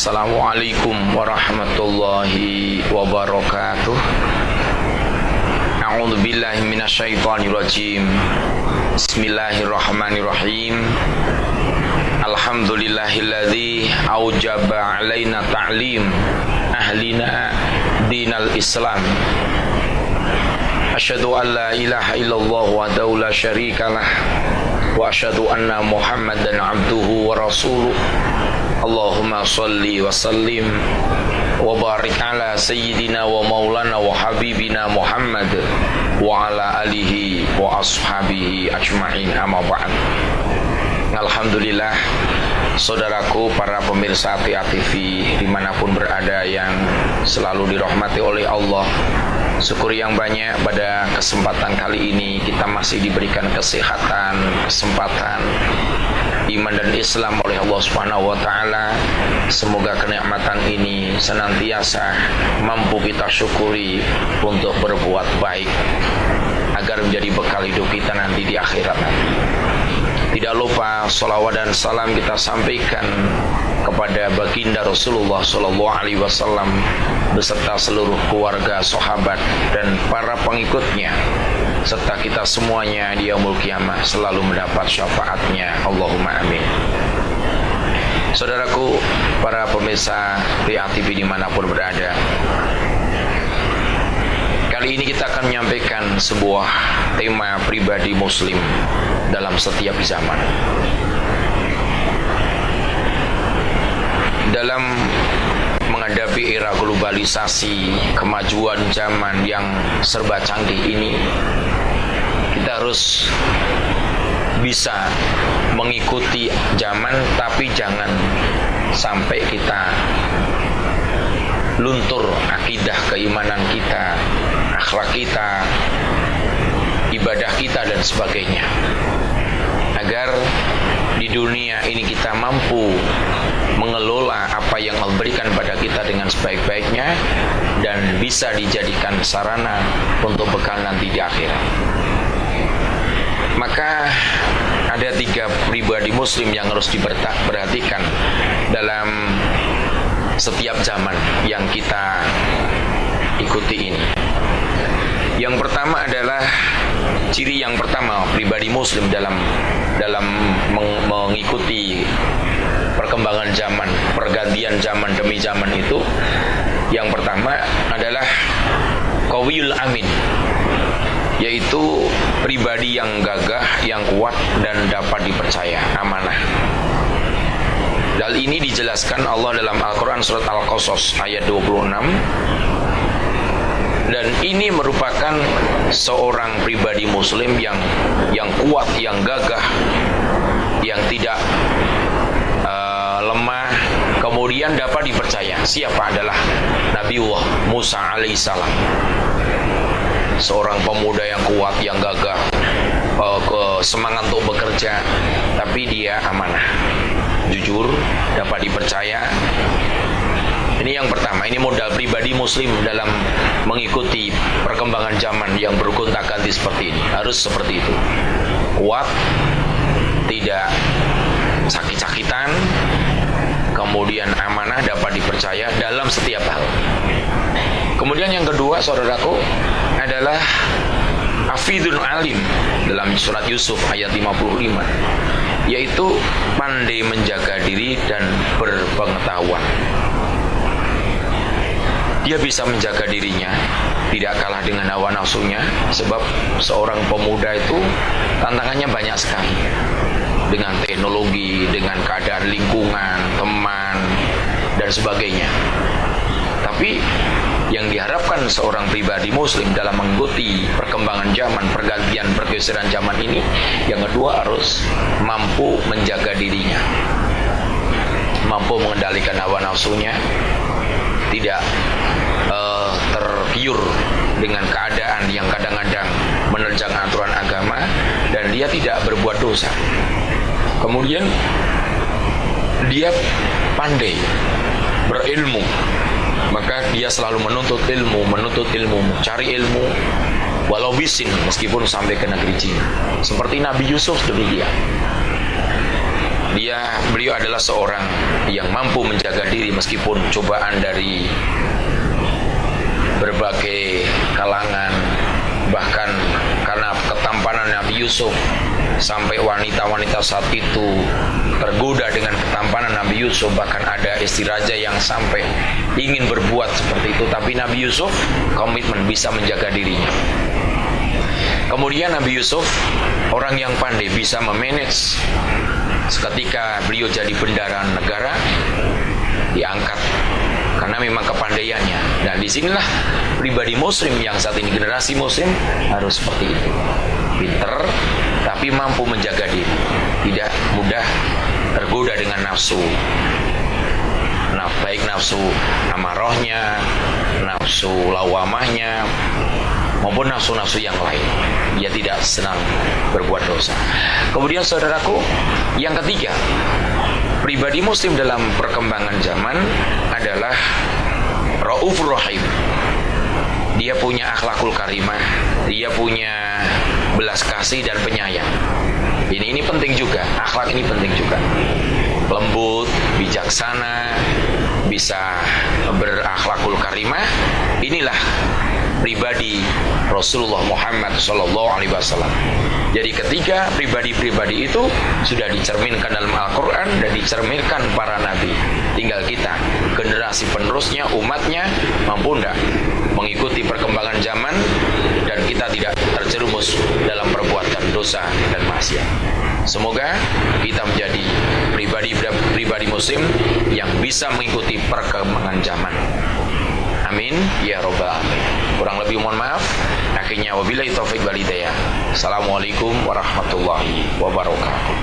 Assalamualaikum warahmatullahi wabarakatuh. A'udzu billahi minasyaitonir rajim. Bismillahirrahmanirrahim. Alhamdulillahilladzi aujaba alaina ta'lim ahlina dinal Islam. Asyhadu an la ilaha illallah wahdahu la syarikalah wa asyhadu anna Muhammadan abduhu wa rasuluh. Allahumma salli wa sallim wa barik ala sayyidina wa maulana wa habibina Muhammad wa ala alihi wa ashabihi ajma'in, amma ba'd. Alhamdulillah, saudaraku para pemirsa TA TV dimanapun berada yang selalu dirahmati oleh Allah, syukur yang banyak pada kesempatan kali ini kita masih diberikan kesehatan, kesempatan iman dan Islam oleh Allah Subhanahu wa taala. Semoga kenikmatan ini senantiasa mampu kita syukuri untuk berbuat baik agar menjadi bekal hidup kita nanti di akhirat nanti. Tidak lupa salawat dan salam kita sampaikan kepada baginda Rasulullah sallallahu alaihi wasallam beserta seluruh keluarga, sahabat dan para pengikutnya, serta kita semuanya di yaumul qiyamah selalu mendapat syafaatnya. Allahumma amin. Saudaraku, para pemirsa TA TV dimanapun berada, kali ini kita akan menyampaikan sebuah tema pribadi muslim dalam setiap zaman. Dalam menghadapi era globalisasi, kemajuan zaman yang serba canggih ini, kita harus bisa mengikuti zaman, tapi jangan sampai kita luntur akidah keimanan kita, akhlak kita, ibadah kita dan sebagainya. Agar di dunia ini kita mampu mengelola apa yang Allah berikan pada kita dengan sebaik-baiknya dan bisa dijadikan sarana untuk bekal nanti di akhirat. Maka ada 3 pribadi muslim yang harus diperhatikan dalam setiap zaman yang kita ikuti ini. Yang pertama adalah ciri yang pertama pribadi muslim dalam mengikuti perkembangan zaman, pergantian zaman demi zaman itu. Yang pertama adalah qawiyul amin, yaitu pribadi yang gagah, yang kuat dan dapat dipercaya, amanah. Hal ini dijelaskan Allah dalam Al-Quran surat Al-Qasas ayat 26. Dan ini merupakan seorang pribadi muslim yang kuat, yang gagah, yang tidak lemah, kemudian dapat dipercaya. Siapa? Adalah Nabiullah Musa alaihissalam, seorang pemuda yang kuat, yang gagah, semangat untuk bekerja, tapi dia amanah, jujur, dapat dipercaya. Ini yang pertama, ini modal pribadi muslim dalam mengikuti perkembangan zaman yang bergonta-ganti seperti ini. Harus seperti itu, kuat, tidak sakit-sakitan, kemudian amanah, dapat dipercaya dalam setiap hal. Kemudian yang kedua, saudaraku, adalah hafidun alim dalam surat Yusuf ayat 55, yaitu pandai menjaga diri dan berpengetahuan. Dia bisa menjaga dirinya, tidak kalah dengan hawa nafsunya, sebab seorang pemuda itu tantangannya banyak sekali, dengan teknologi, dengan keadaan lingkungan, teman, dan sebagainya. Tapi yang diharapkan seorang pribadi muslim dalam mengikuti perkembangan zaman, pergantian, pergeseran zaman ini, yang kedua harus mampu menjaga dirinya, mampu mengendalikan hawa nafsunya, tidak tergiur dengan keadaan yang kadang-kadang menerjang aturan agama, dan dia tidak berbuat dosa. Kemudian dia pandai berilmu, maka dia selalu menuntut ilmu, cari ilmu walau bisin, meskipun sampai ke negeri Cina. Seperti Nabi Yusuf demikian. Beliau adalah seorang yang mampu menjaga diri meskipun cobaan dari berbagai kalangan, bahkan karena ketampanan Nabi Yusuf sampai wanita-wanita saat itu tergoda dengan ketampanan Nabi Yusuf. Bahkan ada istri raja yang sampai ingin berbuat seperti itu, tapi Nabi Yusuf komitmen bisa menjaga dirinya. Kemudian Nabi Yusuf orang yang pandai, bisa memanage. Seketika beliau jadi bendahara negara, diangkat karena memang kepandaiannya. Dan disinilah pribadi muslim yang saat ini, generasi muslim harus seperti itu, pinter tapi mampu menjaga diri, tidak mudah tergoda dengan nafsu, baik nafsu amarahnya, nafsu lawamahnya, maupun nafsu-nafsu yang lain. Dia tidak senang berbuat dosa. Kemudian saudaraku, yang ketiga, pribadi muslim dalam perkembangan zaman adalah Raufur Rahim. Dia punya akhlakul karimah, dia punya belas kasih dan penyayang. Ini penting juga, akhlak ini penting juga. Lembut, bijaksana, bisa berakhlakul karimah. Inilah pribadi Rasulullah Muhammad SAW. Jadi ketiga pribadi-pribadi itu sudah dicerminkan dalam Al-Quran dan dicerminkan para nabi. Tinggal kita, generasi penerusnya, umatnya, mampu tidak mengikuti perkembangan zaman dan kita tidak terjerumus dalam perbuatan dosa dan maksiat. Semoga kita menjadi pribadi muslim yang bisa mengikuti perkembangan zaman. Amin ya robbal alamin. Kurang lebih mohon maaf. Akhirnya wabillahi taufik wal hidayah. Assalamualaikum warahmatullahi wabarakatuh.